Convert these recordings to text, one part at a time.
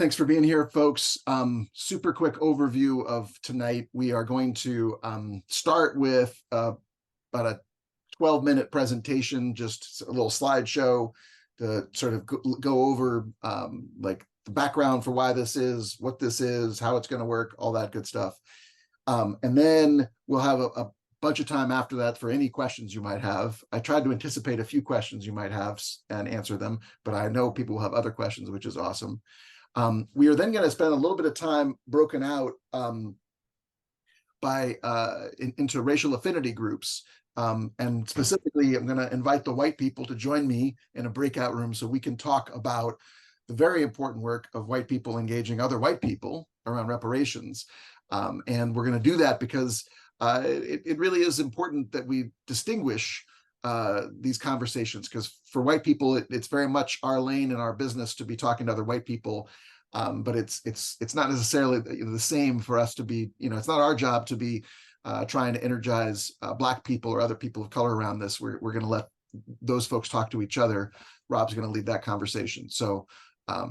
Thanks for being here, folks. Super quick overview of tonight. We are going to start with about a 12-minute presentation, just a little slideshow to sort of go over like the background for why this is, what this is, how it's going to work, all that good stuff. And then we'll have a bunch of time after that for any questions you might have. I tried to anticipate a few questions you might have and answer them, but I know people will have other questions, which is awesome. We are then going to spend a little bit of time broken out into racial affinity groups. And specifically, I'm going to invite the white people to join me in a breakout room so we can talk about the very important work of white people engaging other white people around reparations. And we're going to do that because it really is important that we distinguish these conversations, because for white people, it's very much our lane and our business to be talking to other white people. But it's not necessarily the same for us to be, it's not our job to be trying to energize Black people or other people of color around this. We're going to let those folks talk to each other. Rob's going to lead that conversation. So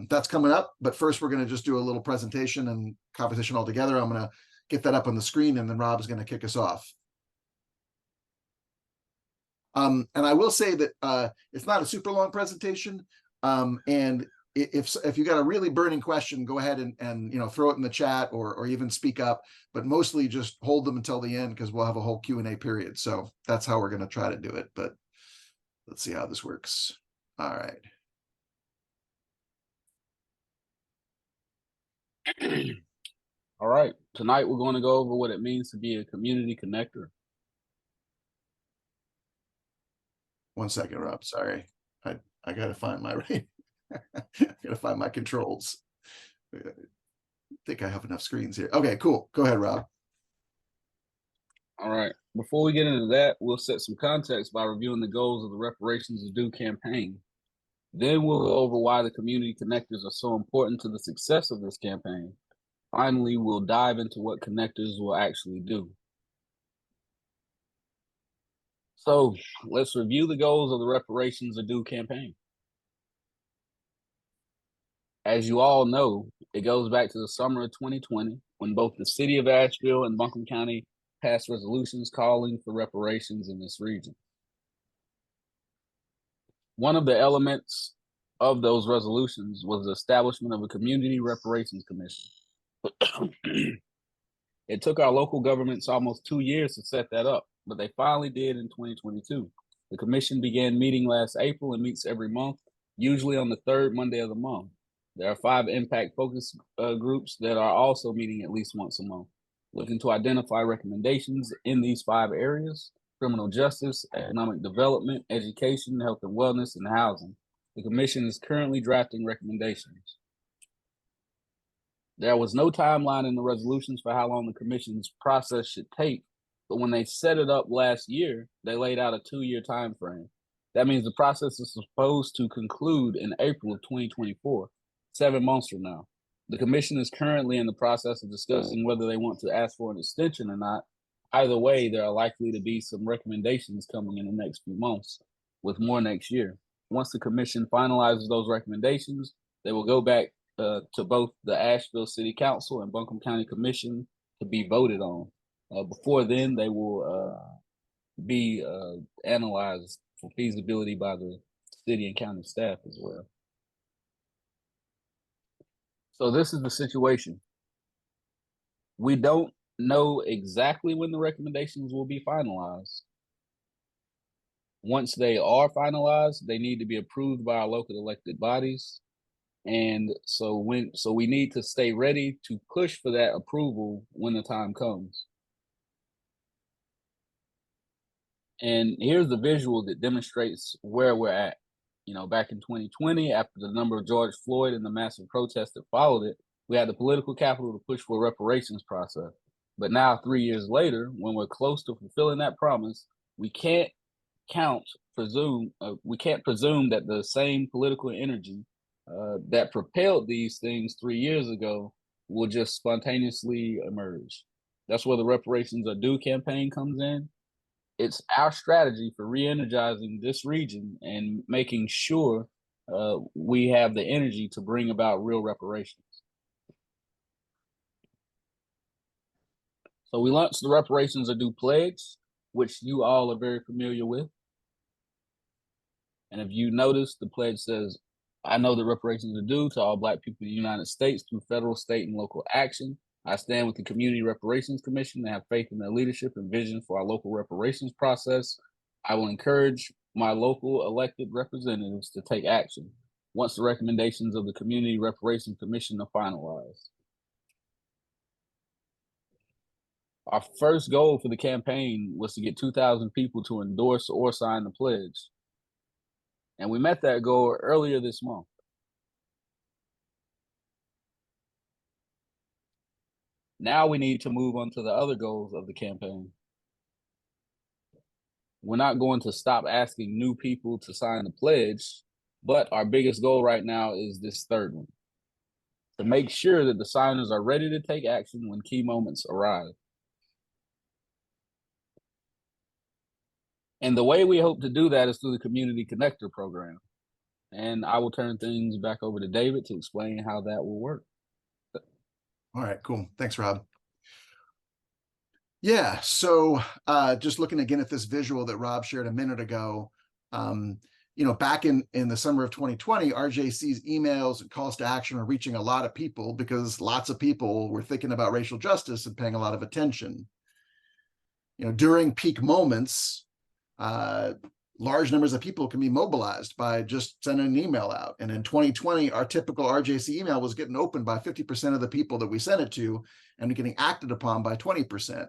that's coming up. But first, we're going to just do a little presentation and conversation all together. I'm going to get that up on the screen, and then Rob's going to kick us off. And I will say that it's not a super long presentation. And if you got a really burning question, go ahead and throw it in the chat or even speak up, but mostly just hold them until the end, because we'll have a whole Q&A period. So that's how we're going to try to do it. But let's see how this works. All right. All right. Tonight, we're going to go over what it means to be a community connector. One second, Rob. Sorry. I got to find my I got to find my controls. I think I have enough screens here. Okay, cool. Go ahead, Rob. All right. Before we get into that, we'll set some context by reviewing the goals of the Reparations is Due campaign. Then we'll go over why the community connectors are so important to the success of this campaign. Finally, we'll dive into what connectors will actually do. So let's review the goals of the Reparations are Due campaign. As you all know, it goes back to the summer of 2020, when both the city of Asheville and Buncombe County passed resolutions calling for reparations in this region. One of the elements of those resolutions was the establishment of a community reparations commission. It took our local governments almost 2 years to set that up, but they finally did in 2022. The commission began meeting last April and meets every month, usually on the third Monday of the month. There are 5 impact focus groups that are also meeting at least once a month, looking to identify recommendations in these 5 areas: criminal justice, economic development, education, health and wellness, and housing. The commission is currently drafting recommendations. There was no timeline in the resolutions for how long the commission's process should take, but when they set it up last year, they laid out a 2-year time frame. That means the process is supposed to conclude in April of 2024, 7 months from now. The commission is currently in the process of discussing whether they want to ask for an extension or not. Either way, there are likely to be some recommendations coming in the next few months, with more next year. Once the commission finalizes those recommendations, they will go back to both the Asheville City Council and Buncombe County Commission to be voted on. Before then, they will be analyzed for feasibility by the city and county staff as well. So this is the situation. We don't know exactly when the recommendations will be finalized. Once they are finalized, they need to be approved by our local elected bodies. And so we need to stay ready to push for that approval when the time comes. And here's the visual that demonstrates where we're at. Back in 2020, after the number of George Floyd and the massive protests that followed it, we had the political capital to push for a reparations process. But now, 3 years later, when we're close to fulfilling that promise, we can't presume that the same political energy that propelled these things 3 years ago will just spontaneously emerge. That's where the Reparations Are Due campaign comes in. It's our strategy for re-energizing this region and making sure we have the energy to bring about real reparations. So we launched the Reparations Are Due pledge, which you all are very familiar with. And if you notice, the pledge says, I know that reparations are due to all Black people in the United States through federal, state, and local action. I stand with the Community Reparations Commission and have faith in their leadership and vision for our local reparations process. I will encourage my local elected representatives to take action once the recommendations of the Community Reparations Commission are finalized. Our first goal for the campaign was to get 2,000 people to endorse or sign the pledge. And we met that goal earlier this month. Now we need to move on to the other goals of the campaign. We're not going to stop asking new people to sign the pledge, but our biggest goal right now is this third one, to make sure that the signers are ready to take action when key moments arrive. And the way we hope to do that is through the Community Connector program. And I will turn things back over to David to explain how that will work. All right, cool. Thanks, Rob. Yeah, so just looking again at this visual that Rob shared a minute ago, back in the summer of 2020, RJC's emails and calls to action are reaching a lot of people because lots of people were thinking about racial justice and paying a lot of attention. During peak moments, large numbers of people can be mobilized by just sending an email out. And in 2020, our typical RJC email was getting opened by 50% of the people that we sent it to and getting acted upon by 20%.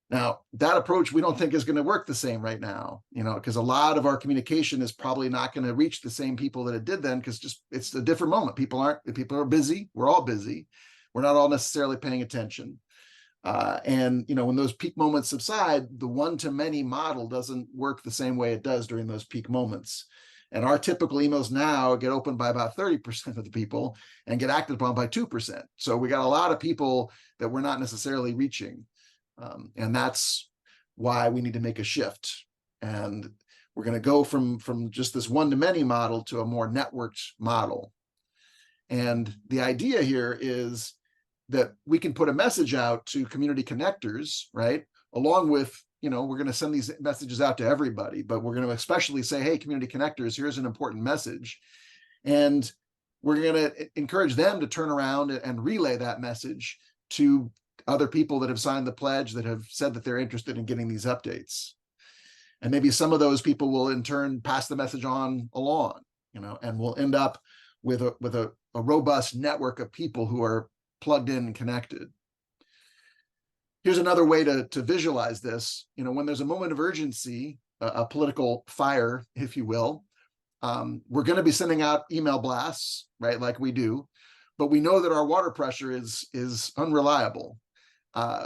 Now, that approach we don't think is going to work the same right now, because a lot of our communication is probably not going to reach the same people that it did then, because it's a different moment. People are busy. We're all busy. We're not all necessarily paying attention. When those peak moments subside, the one-to-many model doesn't work the same way it does during those peak moments. And our typical emails now get opened by about 30% of the people and get acted upon by 2%. So we got a lot of people that we're not necessarily reaching. And that's why we need to make a shift. And we're going to go from just this one-to-many model to a more networked model. And the idea here is that we can put a message out to community connectors, right? Along with, we're going to send these messages out to everybody, but we're going to especially say, hey, community connectors, here's an important message. And we're going to encourage them to turn around and relay that message to other people that have signed the pledge, that have said that they're interested in getting these updates. And maybe some of those people will in turn pass the message on along, and we'll end up with a robust network of people who are plugged in and connected. Here's another way to visualize this. When there's a moment of urgency, a political fire, if you will, we're going to be sending out email blasts, right, like we do, but we know that our water pressure is unreliable.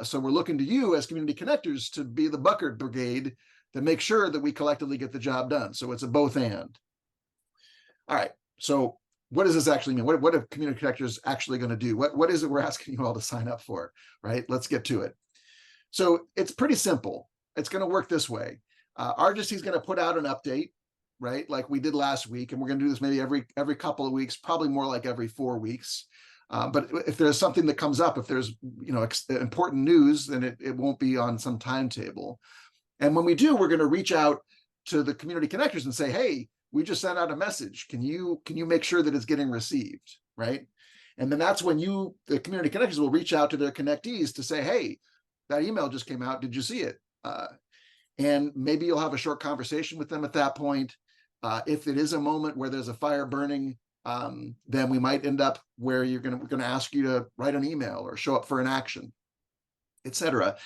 So we're looking to you as community connectors to be the bucket brigade to make sure that we collectively get the job done. So it's a both and. All right, so what does this actually mean? What are community connectors actually going to do? What is it we're asking you all to sign up for, right? Let's get to it. So it's pretty simple. It's going to work this way. RJC is going to put out an update, right, like we did last week, and we're going to do this maybe every couple of weeks, probably more like every 4 weeks. But if there's something that comes up, if there's important news, then it won't be on some timetable. And when we do, we're going to reach out to the community connectors and say, hey, we just sent out a message. Can you make sure that it's getting received, right? And then that's when the community connectors will reach out to their connectees to say, hey, that email just came out. Did you see it? And maybe you'll have a short conversation with them at that point. If it is a moment where there's a fire burning, then we might end up where we're going to ask you to write an email or show up for an action, etc.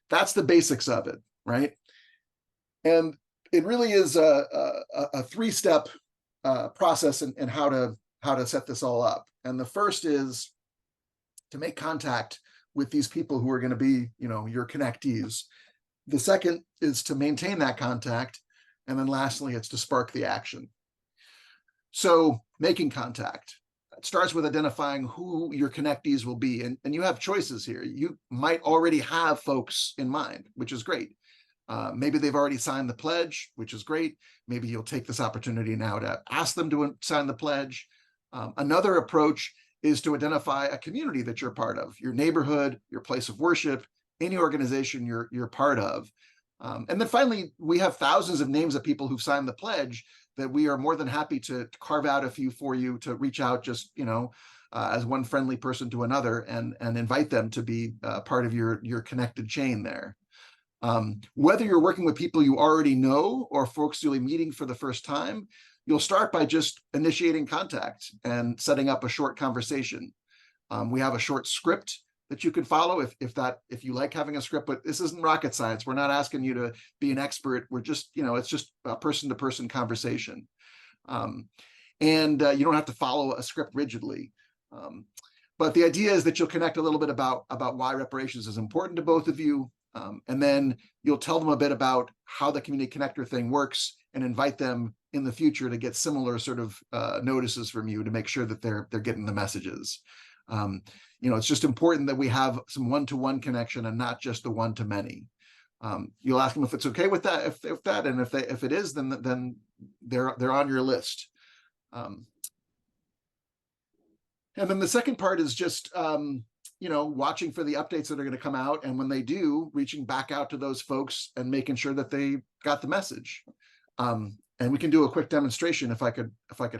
That's the basics of it, right? And it really is a three-step process in how to set this all up. And the first is to make contact with these people who are going to be, your connectees. The second is to maintain that contact. And then lastly, it's to spark the action. So making contact, it starts with identifying who your connectees will be. And you have choices here. You might already have folks in mind, which is great. Maybe they've already signed the pledge, which is great. Maybe you'll take this opportunity now to ask them to sign the pledge. Another approach is to identify a community that you're part of, your neighborhood, your place of worship, any organization you're part of. And then finally, we have thousands of names of people who've signed the pledge that we are more than happy to carve out a few for you to reach out just, as one friendly person to another and invite them to be part of your connected chain there. Whether you're working with people you already know or folks you'll be meeting for the first time, you'll start by just initiating contact and setting up a short conversation. We have a short script that you can follow if you like having a script, but this isn't rocket science. We're not asking you to be an expert. We're just, it's just a person-to-person conversation. And you don't have to follow a script rigidly. But the idea is that you'll connect a little bit about why reparations is important to both of you. And then you'll tell them a bit about how the community connector thing works and invite them in the future to get similar sort of notices from you to make sure that they're getting the messages. It's just important that we have some one-to-one connection and not just the one-to-many. You'll ask them if it's okay with that, and if it is, then they're on your list. And then the second part is just watching for the updates that are going to come out, and when they do, reaching back out to those folks and making sure that they got the message. And we can do a quick demonstration if I could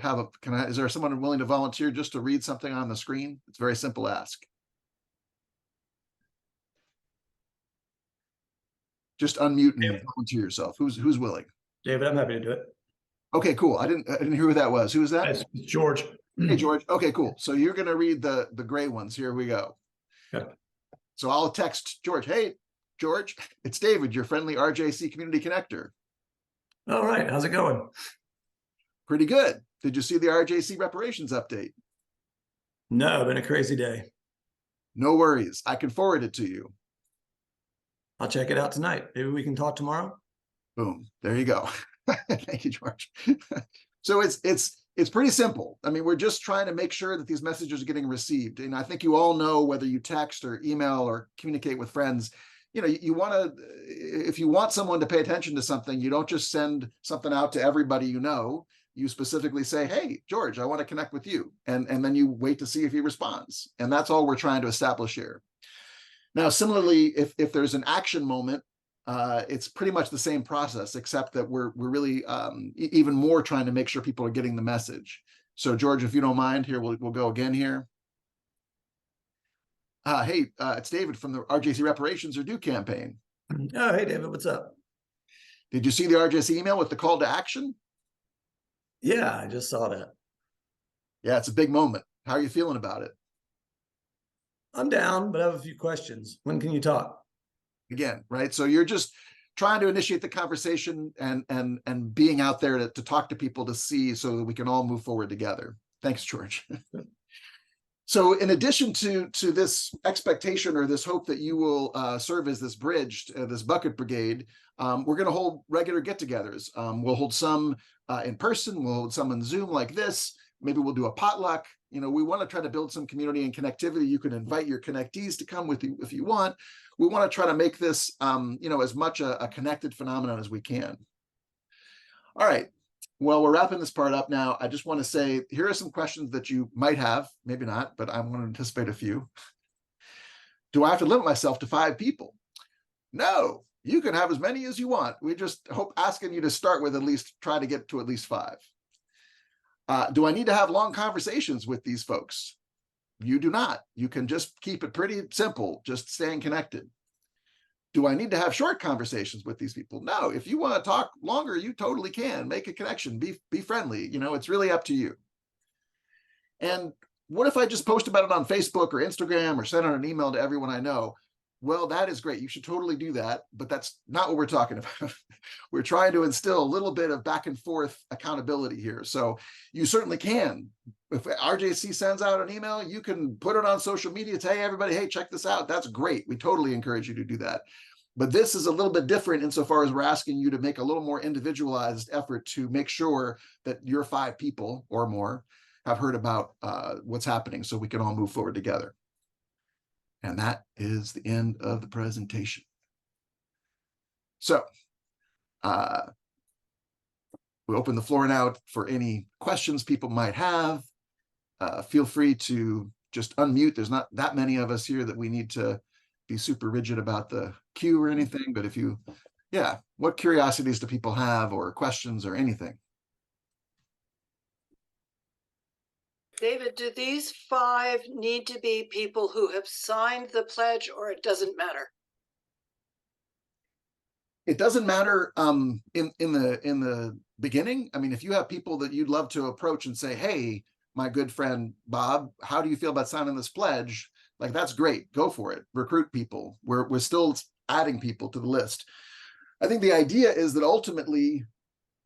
have is there someone willing to volunteer just to read something on the screen? It's a very simple ask. Just unmute and volunteer yourself. Who's willing? David, I'm happy to do it. Okay, cool. I didn't hear who that was. Who was that? It's George. Hey, George. Okay, cool. So you're going to read the gray ones. Here we go. Okay. So I'll text George. Hey, George, it's David, your friendly RJC community connector. All right. How's it going? Pretty good. Did you see the RJC reparations update? No, been a crazy day. No worries. I can forward it to you. I'll check it out tonight. Maybe we can talk tomorrow. Boom. There you go. Thank you, George. So it's pretty simple. I mean, we're just trying to make sure that these messages are getting received. And I think you all know, whether you text or email or communicate with friends, you want to, if you want someone to pay attention to something, you don't just send something out to everybody you specifically say, hey, George, I want to connect with you. And then you wait to see if he responds. And that's all we're trying to establish here. Now, similarly, if there's an action moment, it's pretty much the same process, except that we're really even more trying to make sure people are getting the message. So George, if you don't mind, here, we'll go again here. Hey, it's David from the RJC Reparations Are Due campaign. Oh, hey, David, what's up? Did you see the RJC email with the call to action? Yeah, I just saw that. Yeah, it's a big moment. How are you feeling about it? I'm down, but I have a few questions. When can you talk? Again, right? So you're just trying to initiate the conversation and being out there to talk to people to see, so that we can all move forward together. Thanks, George. So in addition to this expectation or this hope that you will serve as this bridge, this bucket brigade, we're going to hold regular get-togethers. We'll hold some in person. We'll hold some on Zoom like this. Maybe we'll do a potluck. We want to try to build some community and connectivity. You can invite your connectees to come with you if you want. We want to try to make this, as much a connected phenomenon as we can. All right. Well, we're wrapping this part up now. I just want to say, here are some questions that you might have, maybe not, but I'm going to anticipate a few. Do I have to limit myself to 5 people? No, you can have as many as you want. We just asking you to start with try to get to at least 5. Do I need to have long conversations with these folks? You do not. You can just keep it pretty simple, just staying connected. Do I need to have short conversations with these people? No, if you want to talk longer, you totally can. Make a connection, be friendly. It's really up to you. And what if I just post about it on Facebook or Instagram or send out an email to everyone I know? Well, that is great. You should totally do that, but that's not what we're talking about. We're trying to instill a little bit of back and forth accountability here. So you certainly can. If RJC sends out an email, you can put it on social media to, hey, everybody, hey, check this out. That's great. We totally encourage you to do that. But this is a little bit different insofar as we're asking you to make a little more individualized effort to make sure that your 5 people or more have heard about what's happening, so we can all move forward together. And that is the end of the presentation. So we open the floor now for any questions people might have. Feel free to just unmute. There's not that many of us here that we need to be super rigid about the queue or anything, but if you, yeah, what curiosities do people have or questions or anything? David, do these 5 need to be people who have signed the pledge, or it doesn't matter? It doesn't matter in the beginning. I mean, if you have people that you'd love to approach and say, hey, my good friend Bob, how do you feel about signing this pledge? Like, that's great. Go for it. Recruit people. We're still adding people to the list. I think the idea is that ultimately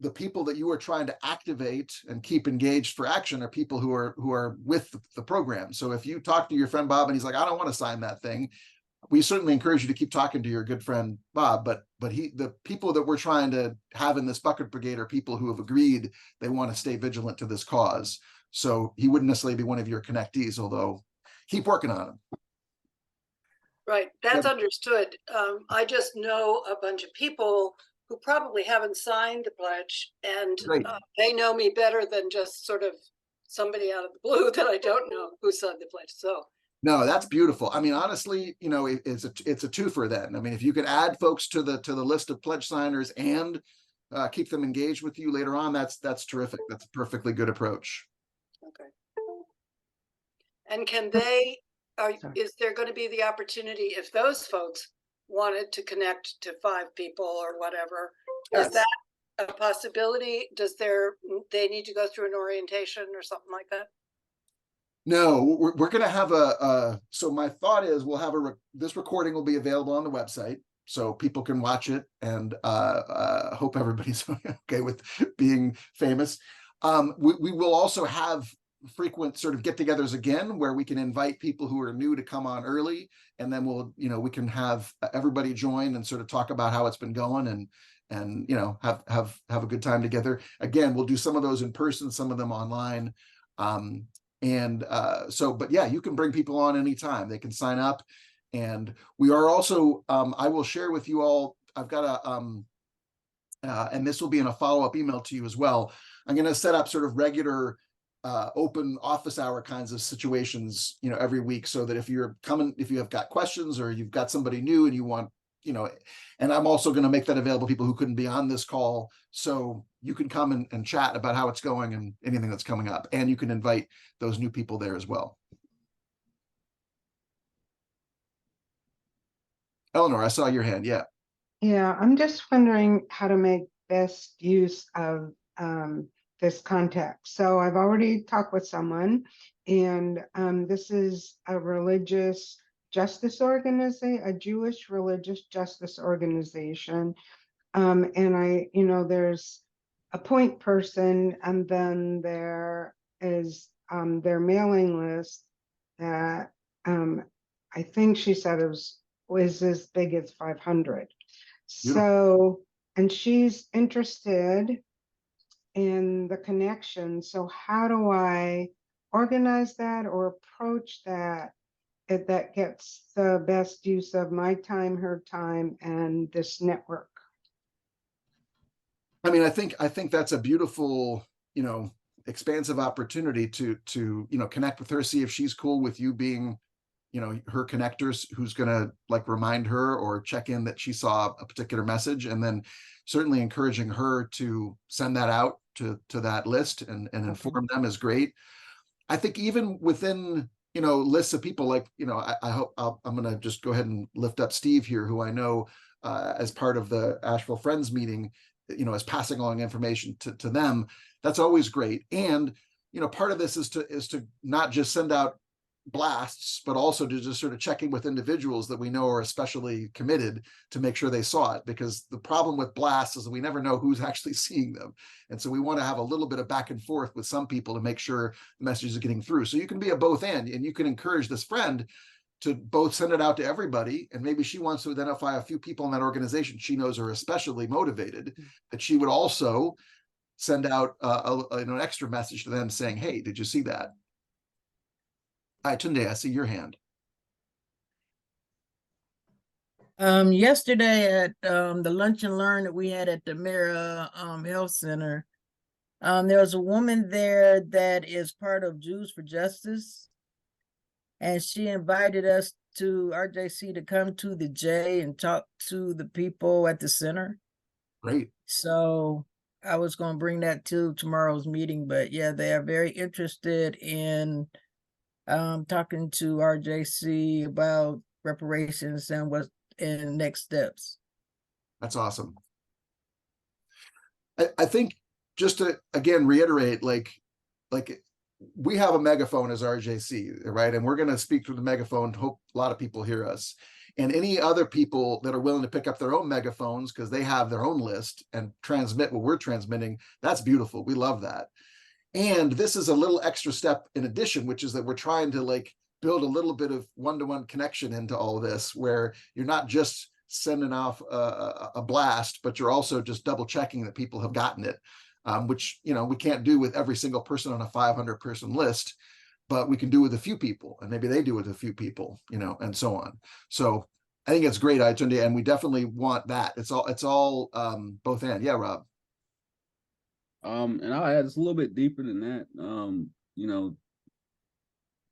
the people that you are trying to activate and keep engaged for action are people who are with the program. So if you talk to your friend Bob and he's like, I don't want to sign that thing, we certainly encourage you to keep talking to your good friend Bob, but the people that we're trying to have in this bucket brigade are people who have agreed they want to stay vigilant to this cause. So he wouldn't necessarily be one of your connectees, although keep working on him. Right, that's understood. I just know a bunch of people who probably haven't signed the pledge, and they know me better than just sort of somebody out of the blue that I don't know who signed the pledge. So no, that's beautiful. I mean, honestly, you know, it's a twofer then. I mean, if you could add folks to the list of pledge signers and keep them engaged with you later on, that's terrific. That's a perfectly good approach. okay. And can they? Is there going to be the opportunity if those folks wanted to connect to 5 people or whatever? Yes. Is that a possibility? They need to go through an orientation or something like that? No, we're going to have so my thought is we'll have this recording will be available on the website so people can watch it, and hope everybody's okay with being famous. We will also have frequent sort of get-togethers again where we can invite people who are new to come on early, and then we can have everybody join and sort of talk about how it's been going and have a good time together. Again, we'll do some of those in person, some of them online. But yeah, you can bring people on anytime. They can sign up. And we are also, I will share with you all, I've got and this will be in a follow-up email to you as well. I'm going to set up sort of regular open office hour kinds of situations, every week, so that if you have got questions or you've got somebody new and you want, and I'm also going to make that available to people who couldn't be on this call. So you can come and chat about how it's going and anything that's coming up. And you can invite those new people there as well. Eleanor, I saw your hand. Yeah. Yeah, I'm just wondering how to make best use of this contact. So I've already talked with someone, and this is a religious justice organization, a Jewish religious justice organization. And there's a point person, and then there is their mailing list that I think she said was as big as 500. So, and she's interested in the connection. So how do I organize that or approach that if that gets the best use of my time, her time, and this network? I mean, I think that's a beautiful, expansive opportunity to connect with her, see if she's cool with you being, her connectors, who's going to remind her or check in that she saw a particular message, and then certainly encouraging her to send that out to that list and inform them is great. I think even within, lists of people, I hope I'm going to just go ahead and lift up Steve here, who I know as part of the Asheville Friends meeting, is passing along information to them. That's always great. And, part of this is to not just send out blasts, but also to just sort of check in with individuals that we know are especially committed to make sure they saw it, because the problem with blasts is that we never know who's actually seeing them. And so we want to have a little bit of back and forth with some people to make sure the messages are getting through. So you can be a both and you can encourage this friend to both send it out to everybody, and maybe she wants to identify a few people in that organization she knows are especially motivated, that she would also send out an extra message to them saying, hey, did you see that? Hi, Tunde, I see your hand. Yesterday at the lunch and learn that we had at the Mira Health Center, there was a woman there that is part of Jews for Justice, and she invited us to RJC to come to the J and talk to the people at the center. Great. So I was going to bring that to tomorrow's meeting, but yeah, they are very interested in talking to RJC about reparations and what and next steps. That's awesome. I think just to again reiterate, like we have a megaphone as RJC, right? And we're going to speak through the megaphone. Hope a lot of people hear us. And any other people that are willing to pick up their own megaphones because they have their own list and transmit what we're transmitting, that's beautiful. We love that. And this is a little extra step in addition, which is that we're trying to like build a little bit of one-to-one connection into all of this, where you're not just sending off a blast, but you're also just double checking that people have gotten it, which, you know, we can't do with every single person on a 500 person list, but we can do with a few people, and maybe they do with a few people, you know, and so on. So I think it's great, Itunde, and we definitely want that. It's all both and. Yeah, Rob. And I'll add it's a little bit deeper than that. You know,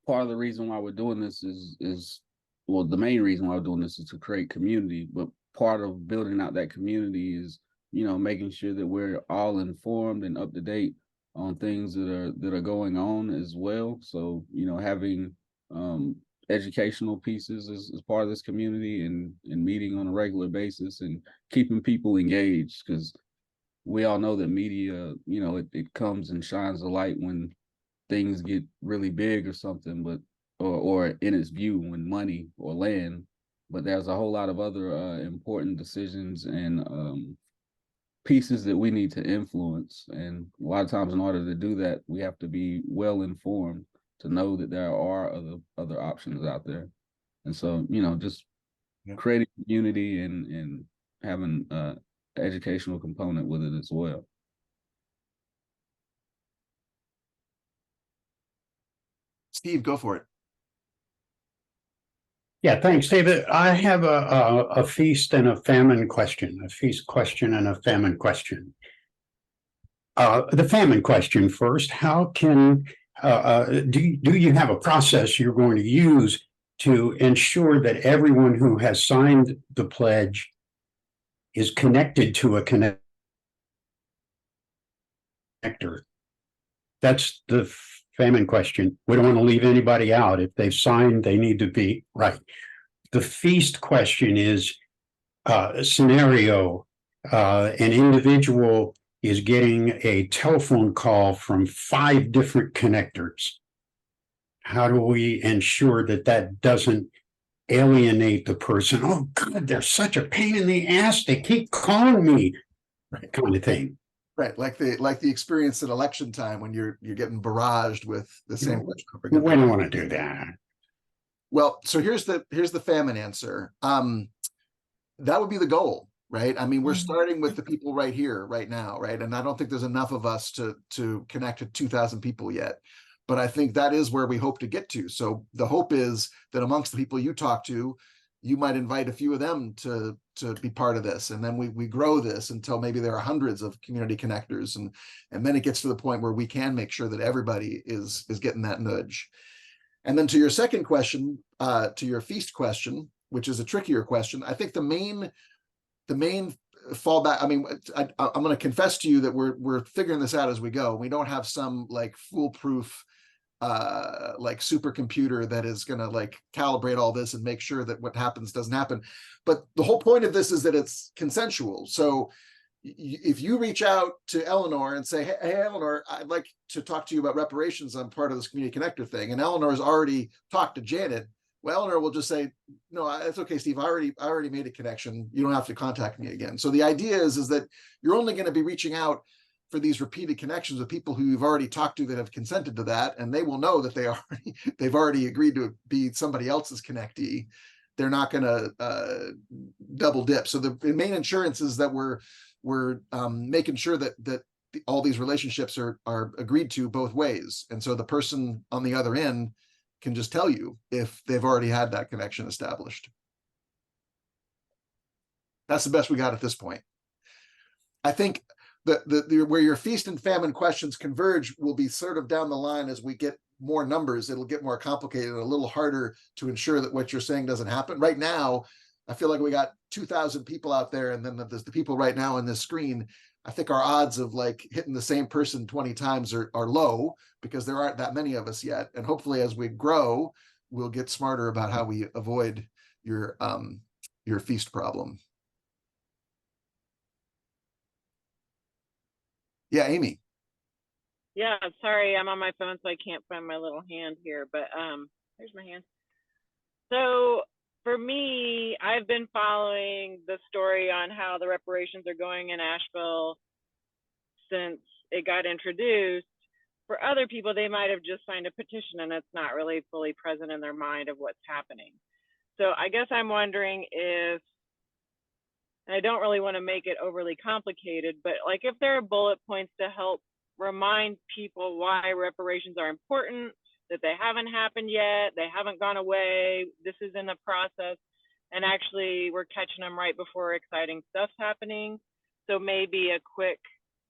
part of the reason why we're doing this is well, the main reason why we're doing this is to create community, but part of building out that community is, you know, making sure that we're all informed and up to date on things that are going on as well. So, you know, having educational pieces is part of this community, and meeting on a regular basis and keeping people engaged, because we all know that media, you know, it comes and shines a light when things get really big or something, but or in its view when money or land, but there's a whole lot of other important decisions and pieces that we need to influence. And a lot of times in order to do that, we have to be well informed to know that there are other options out there. And so, you know, just creating community and having educational component with it as well. Steve, go for it. Yeah, thanks, David. I have a feast and a famine question, a feast question and a famine question. The famine question first, how can, do you have a process you're going to use to ensure that everyone who has signed the pledge is connected to a connector? That's the famine question. We don't want to leave anybody out. If they've signed, they need to be right. The feast question is a scenario. An individual is getting a telephone call from 5 different connectors. How do we ensure that that doesn't alienate the person? Oh God, they're such a pain in the ass. They keep calling me, right, kind of thing. Right, like the experience at election time when you're getting barraged with the same question. We don't want to do that. Well, so here's the famine answer. That would be the goal, right? I mean, we're starting with the people right here, right now, right? And I don't think there's enough of us to connect to 2,000 people yet, but I think that is where we hope to get to. So the hope is that amongst the people you talk to, you might invite a few of them to be part of this, and then we grow this until maybe there are hundreds of community connectors, and then it gets to the point where we can make sure that everybody is getting that nudge. And then to your second question, to your feast question, which is a trickier question, I think the main fallback. I mean, I'm going to confess to you that we're figuring this out as we go. We don't have some like foolproof like supercomputer that is going to like calibrate all this and make sure that what happens doesn't happen. But the whole point of this is that it's consensual. So if you reach out to Eleanor and say, hey, Eleanor, I'd like to talk to you about reparations. I'm part of this community connector thing. And Eleanor has already talked to Janet. Well, Eleanor will just say, no, it's okay, Steve. I already made a connection. You don't have to contact me again. So the idea is that you're only going to be reaching out for these repeated connections with people who you've already talked to that have consented to that, and they will know that they've already agreed to be somebody else's connectee. They're not going to double dip. So the main insurance is that we're making sure that all these relationships are agreed to both ways, and so the person on the other end can just tell you if they've already had that connection established. That's the best we got at this point. I think where your feast and famine questions converge will be sort of down the line as we get more numbers. It'll get more complicated and a little harder to ensure that what you're saying doesn't happen. Right now, I feel like we got 2,000 people out there, and then there's the people right now on this screen. I think our odds of like hitting the same person 20 times are low because there aren't that many of us yet. And hopefully as we grow, we'll get smarter about how we avoid your feast problem. Yeah, Amy. Yeah, sorry, I'm on my phone, so I can't find my little hand here, but there's my hand. So for me, I've been following the story on how the reparations are going in Asheville since it got introduced. For other people, they might have just signed a petition and it's not really fully present in their mind of what's happening. So I guess I'm wondering if, and I don't really want to make it overly complicated, but like if there are bullet points to help remind people why reparations are important, that they haven't happened yet, they haven't gone away, this is in the process, and actually we're catching them right before exciting stuff's happening. So maybe a quick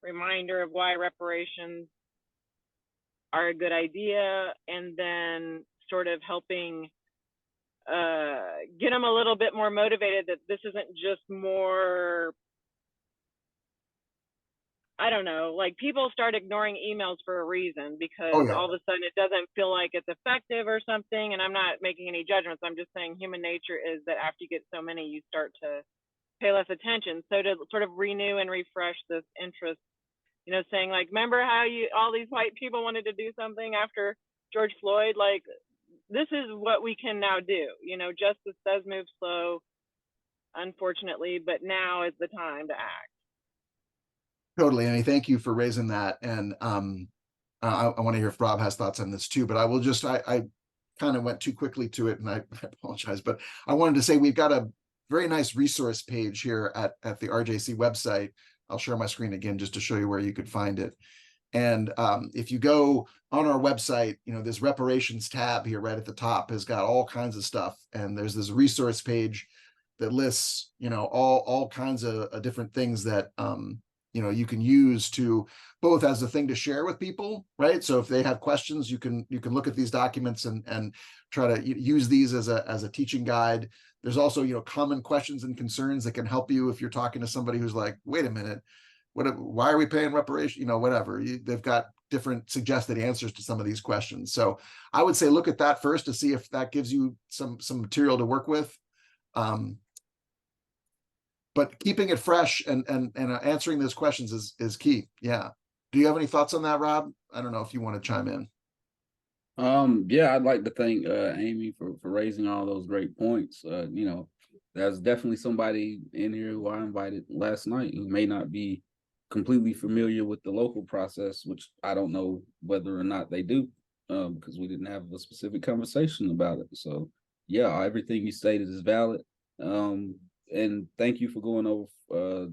reminder of why reparations are a good idea, and then sort of helping get them a little bit more motivated that this isn't just more, I don't know, like people start ignoring emails for a reason because all of a sudden it doesn't feel like it's effective or something. And I'm not making any judgments. I'm just saying human nature is that after you get so many, you start to pay less attention. So to sort of renew and refresh this interest, you know, saying like, remember how all these white people wanted to do something after George Floyd? Like, this is what we can now do. You know, justice does move slow, unfortunately, but now is the time to act. Totally, Amy. Thank you for raising that. And I want to hear if Rob has thoughts on this too, but I will just, I kind of went too quickly to it and I apologize, but I wanted to say we've got a very nice resource page here at the RJC website. I'll share my screen again just to show you where you could find it. And if you go on our website, you know, this reparations tab here right at the top has got all kinds of stuff. And there's this resource page that lists, you know, all kinds of different things that, you know, you can use to both as a thing to share with people, right? So if they have questions, you can look at these documents and try to use these as a teaching guide. There's also, you know, common questions and concerns that can help you if you're talking to somebody who's like, wait a minute, why are we paying reparations? You know, whatever. They've got different suggested answers to some of these questions. So I would say look at that first to see if that gives you some material to work with. But keeping it fresh and answering those questions is key. Yeah. Do you have any thoughts on that, Rob? I don't know if you want to chime in. Yeah, I'd like to thank Amy for raising all those great points. You know, there's definitely somebody in here who I invited last night who may not be completely familiar with the local process, which I don't know whether or not they do, because we didn't have a specific conversation about it. So yeah, everything you stated is valid. And thank you for going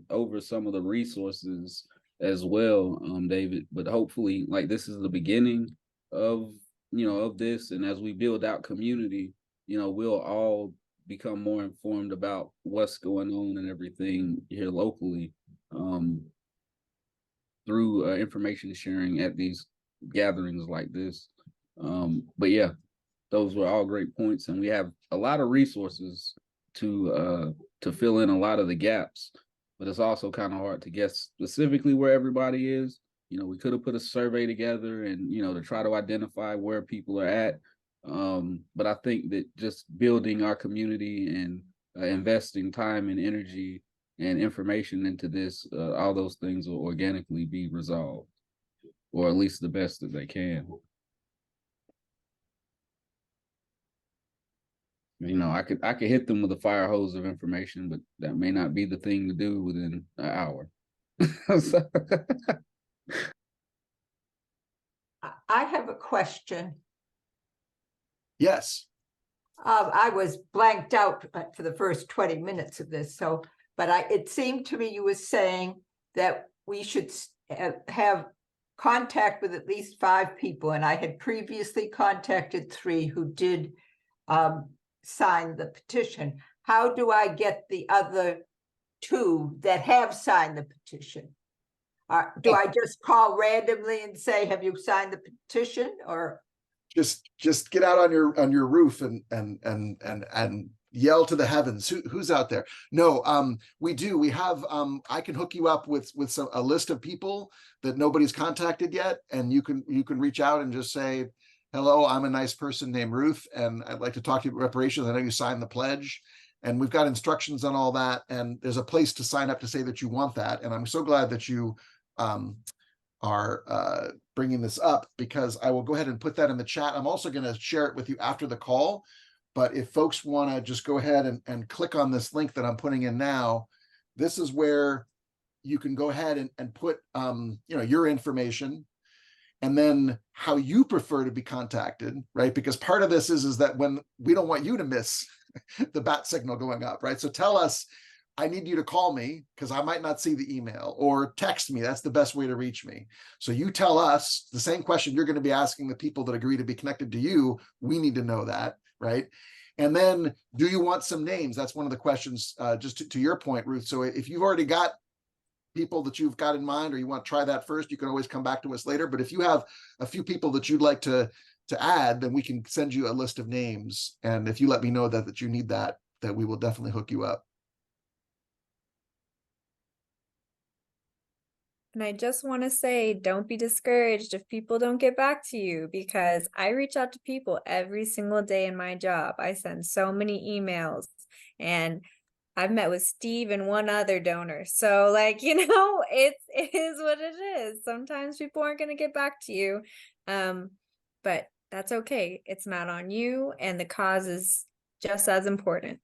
over some of the resources as well, David. But hopefully, like, this is the beginning of, you know, of this, and as we build out community, you know, we'll all become more informed about what's going on and everything here locally, through information sharing at these gatherings like this. But yeah, those were all great points, and we have a lot of resources to fill in a lot of the gaps, but it's also kind of hard to guess specifically where everybody is. You know, we could have put a survey together and, you know, to try to identify where people are at. But I think that just building our community and investing time and energy and information into this, all those things will organically be resolved, or at least the best that they can. You know, I could hit them with a fire hose of information, but that may not be the thing to do within an hour. So. I have a question. Yes. I was blanked out for the first 20 minutes of this, but it seemed to me you were saying that we should have contact with at least 5 people, and I had previously contacted 3 who did sign the petition. How do I get the other two that have signed the petition? Do I just call randomly and say, have you signed the petition, or? Just get out on your roof and yell to the heavens. Who's out there? No, we do. We have I can hook you up with a list of people that nobody's contacted yet, and you can reach out and just say, hello, I'm a nice person named Ruth, and I'd like to talk to you about reparations. I know you signed the pledge, and we've got instructions on all that, and there's a place to sign up to say that you want that. And I'm so glad that you are bringing this up, because I will go ahead and put that in the chat. I'm also going to share it with you after the call, but if folks want to just go ahead and click on this link that I'm putting in now, this is where you can go ahead and put your information, and then how you prefer to be contacted, right? Because part of this is that when we don't want you to miss the bat signal going up, right? So tell us, I need you to call me because I might not see the email, or text me. That's the best way to reach me. So you tell us the same question you're going to be asking the people that agree to be connected to you. We need to know that, right? And then, do you want some names? That's one of the questions, just to your point, Ruth. So if you've already got people that you've got in mind, or you want to try that first, you can always come back to us later. But if you have a few people that you'd like to add, then we can send you a list of names. And if you let me know that you need that we will definitely hook you up. And I just want to say, don't be discouraged if people don't get back to you, because I reach out to people every single day in my job. I send so many emails, and I've met with Steve and one other donor. So it is what it is. Sometimes people aren't going to get back to you. But that's okay. It's not on you, and the cause is just as important.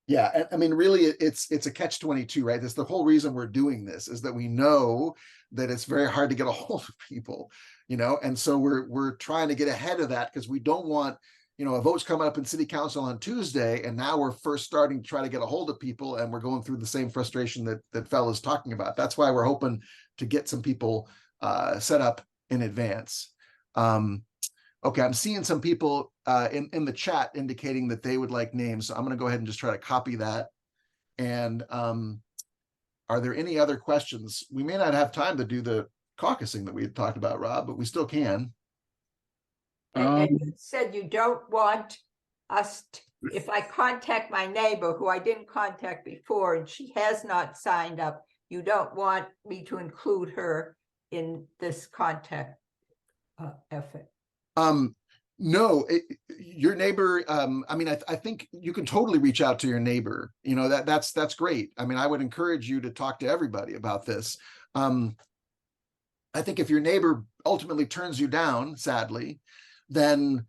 Yeah, I mean, really, it's a catch-22, right? That's the whole reason we're doing this, is that we know that it's very hard to get a hold of people, and so we're trying to get ahead of that, because we don't want, a vote's coming up in city council on Tuesday, and now we're first starting to try to get a hold of people, and we're going through the same frustration that Fel is talking about. That's why we're hoping to get some people set up in advance. Okay, I'm seeing some people in the chat indicating that they would like names. So I'm going to go ahead and just try to copy that. And are there any other questions? We may not have time to do the caucusing that we had talked about, Rob, but we still can. And you said you don't want us, if I contact my neighbor who I didn't contact before and she has not signed up, you don't want me to include her in this contact effort. No, your neighbor, I think you can totally reach out to your neighbor. That's great. I mean, I would encourage you to talk to everybody about this. I think if your neighbor ultimately turns you down, sadly, then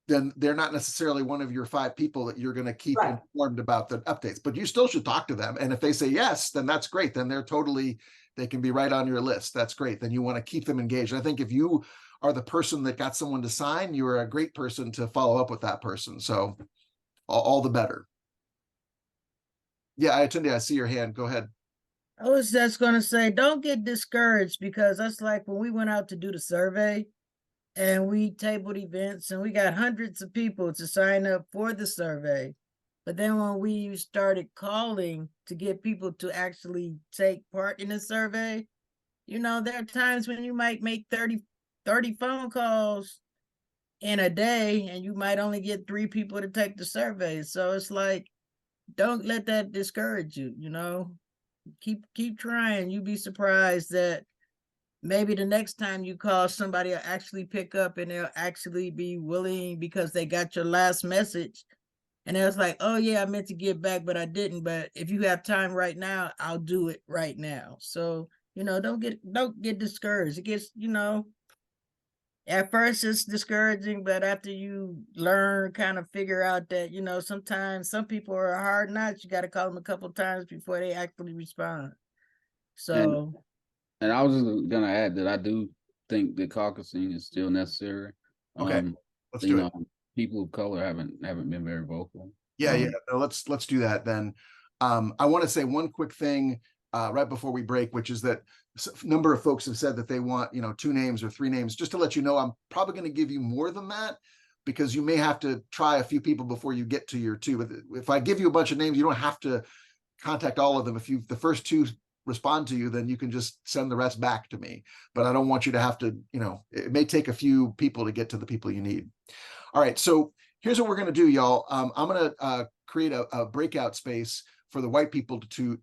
they're not necessarily one of your 5 people that you're going to keep informed about the updates, but you still should talk to them. And if they say yes, then that's great. Then they can be right on your list. That's great. Then you want to keep them engaged. I think if you are the person that got someone to sign, you're a great person to follow up with that person. So all the better. Yeah, I see your hand. Go ahead. I was just going to say, don't get discouraged, because that's like when we went out to do the survey and we tabled events and we got hundreds of people to sign up for the survey. But then when we started calling to get people to actually take part in the survey, there are times when you might make 30 phone calls in a day and you might only get 3 people to take the survey. So it's like, don't let that discourage you, keep trying. You'd be surprised that maybe the next time you call, somebody will actually pick up and they'll actually be willing, because they got your last message. And it was like, oh yeah, I meant to get back, but I didn't. But if you have time right now, I'll do it right now. So, don't get discouraged. It gets, at first it's discouraging, but after you learn, kind of figure out that, sometimes some people are hard nuts. You got to call them a couple of times before they actually respond. So. And I was just going to add that I do think that caucusing is still necessary. Okay, let's do it. People of color haven't been very vocal. Yeah. No, let's do that then. I want to say one quick thing right before we break, which is that a number of folks have said that they want 2 names or 3 names. Just to let you know, I'm probably going to give you more than that, because you may have to try a few people before you get to your two. If I give you a bunch of names, you don't have to contact all of them. If the first two respond to you, then you can just send the rest back to me. But I don't want you to have to, it may take a few people to get to the people you need. All right, so here's what we're going to do, y'all. I'm going to create a breakout space for the white people to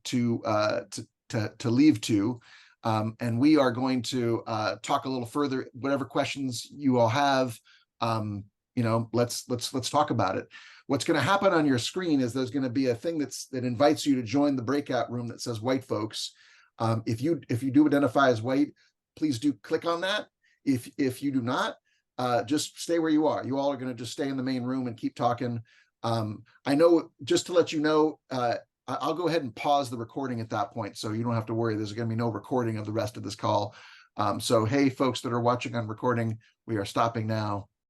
leave to. And we are going to talk a little further. Whatever questions you all have, let's talk about it. What's going to happen on your screen is there's going to be a thing that invites you to join the breakout room that says white folks. If you do identify as white, please do click on that. If you do not, just stay where you are. You all are going to just stay in the main room and keep talking. I know, just to let you know, I'll go ahead and pause the recording at that point, so you don't have to worry. There's going to be no recording of the rest of this call. So, hey, folks that are watching on recording, we are stopping now.